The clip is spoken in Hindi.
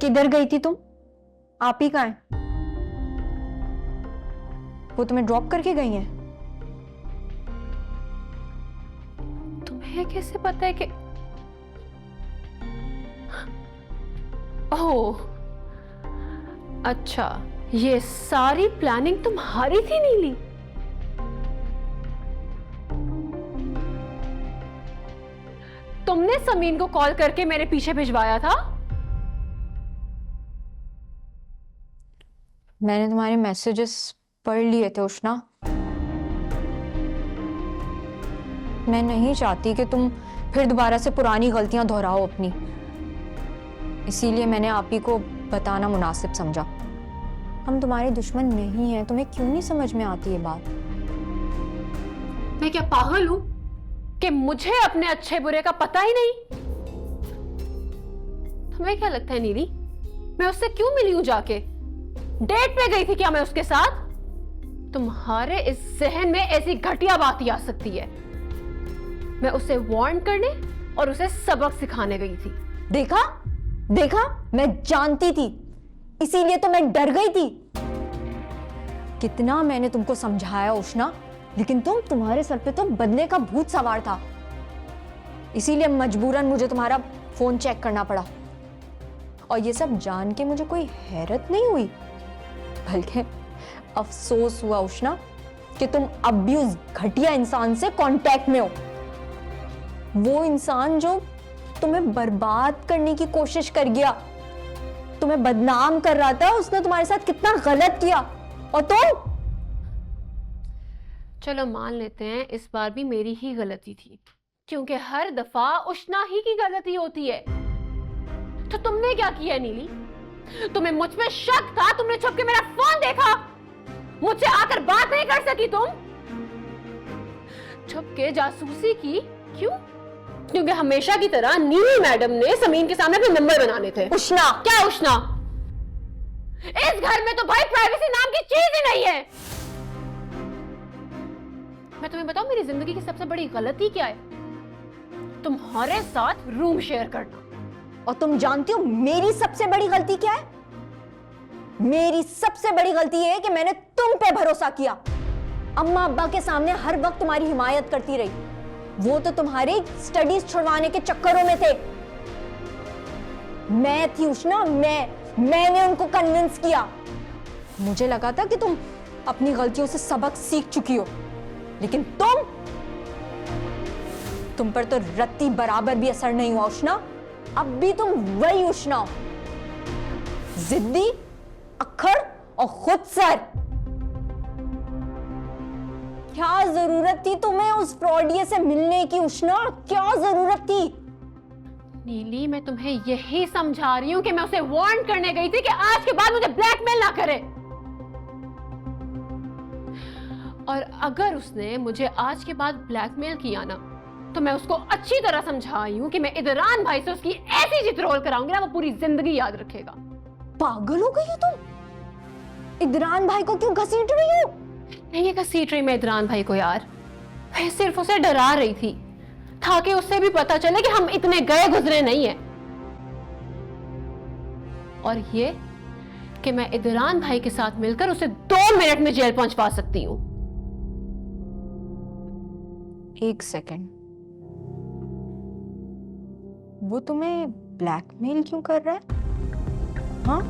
किधर गई थी तुम? आप ही कहाँ है? वो तुम्हें ड्रॉप करके गई हैं? तुम्हें कैसे पता है कि ओह अच्छा, ये सारी प्लानिंग तुम्हारी थी नीली? तुमने समीन को कॉल करके मेरे पीछे भिजवाया था? मैंने तुम्हारे मैसेजेस पढ़ लिए थे उष्णा। मैं नहीं चाहती कि तुम फिर दोबारा से पुरानी गलतियां दोहराओ अपनी, इसीलिए मैंने आप ही को बताना मुनासिब समझा। हम तुम्हारे दुश्मन नहीं हैं, तुम्हें क्यों नहीं समझ में आती ये बात? मैं क्या पागल हूं कि मुझे अपने अच्छे बुरे का पता ही नहीं? तुम्हें क्या लगता है नीली, मैं उससे क्यों मिली हूं? जाके डेट पे गई थी क्या मैं उसके साथ? तुम्हारे इस जहन में ऐसी घटिया बात ही आ सकती है। मैं उसे वार्न करने और उसे सबक सिखाने गई थी। देखा देखा, मैं जानती थी, इसीलिए तो मैं डर गई थी। कितना मैंने तुमको समझाया उष्णा, लेकिन तुम्हारे सर पे तो बदले का भूत सवार था, इसीलिए मजबूरन मुझे तुम्हारा फोन चेक करना पड़ा। और ये सब जान के मुझे कोई हैरत नहीं हुई, बल्कि अफसोस हुआ उष्णा कि तुम अब भी उस घटिया इंसान से कांटेक्ट में हो। वो इंसान जो तुम्हें बर्बाद करने की कोशिश कर गया, तुम्हें बदनाम कर रहा था, उसने तुम्हारे साथ कितना गलत किया। और तुम, चलो मान लेते हैं इस बार भी मेरी ही गलती थी, क्योंकि हर दफा उष्णा ही की गलती होती है। तो तुमने क्या किया नीली? तुम्हें मुझ पे शक था, तुमने छुप के मेरा फोन देखा, मुझसे आकर बात नहीं कर सकी तुम? छुप के जासूसी की? क्यों? क्योंकि हमेशा की तरह नीली मैडम ने समीन के सामने अपने नंबर बनाने थे। उष्णा, क्या उष्णा? इस घर में तो भाई प्राइवेसी नाम की चीज ही नहीं है। मैं तुम्हें बताऊं मेरी जिंदगी की सबसे बड़ी गलती क्या है? तुम्हारे साथ रूम शेयर करना। और तुम जानती हो मेरी सबसे बड़ी गलती क्या है? मेरी सबसे बड़ी गलती है कि मैंने तुम पे भरोसा किया। अम्मा अब्बा के सामने हर वक्त तुम्हारी हिमायत करती रही, वो तो तुम्हारी स्टडीज छुड़वाने के चक्करों में थे। मैं थी उष्णा, मैंने उनको कन्विंस किया। मुझे लगा था कि तुम अपनी गलतियों से सबक सीख चुकी हो, लेकिन तुम पर तो रत्ती बराबर भी असर नहीं हुआ उष्णा। अब भी तुम वही उष्णा हो, जिद्दी, अक्खड़ और खुदसर। क्या जरूरत थी तुम्हें उस फ्रॉडिये से मिलने की उष्णा? क्या जरूरत थी? नीली, मैं तुम्हें यही समझा रही हूं कि मैं उसे वार्न करने गई थी कि आज के बाद मुझे ब्लैकमेल ना करे। और अगर उसने मुझे आज के बाद ब्लैकमेल किया ना, तो मैं उसको अच्छी तरह समझाई हूं कि मैं इदरान भाई से उसकी ऐसी जितरोल कराऊंगी ना, वो पूरी जिंदगी याद रखेगा। पागल हो गई हो तुम? इदरान भाई को क्यों घसीट रही हो? नहीं घसीट रही मैं इदरान भाई को यार, मैं सिर्फ उसे डरा रही थी ताकि उससे भी पता चले कि हम इतने गए गुजरे नहीं है। और ये कि मैं इदरान भाई के साथ मिलकर उसे 2 मिनट में जेल पहुंचवा सकती हूं। एक सेकंड, वो तुम्हें ब्लैकमेल क्यों कर रहा है? हाँ,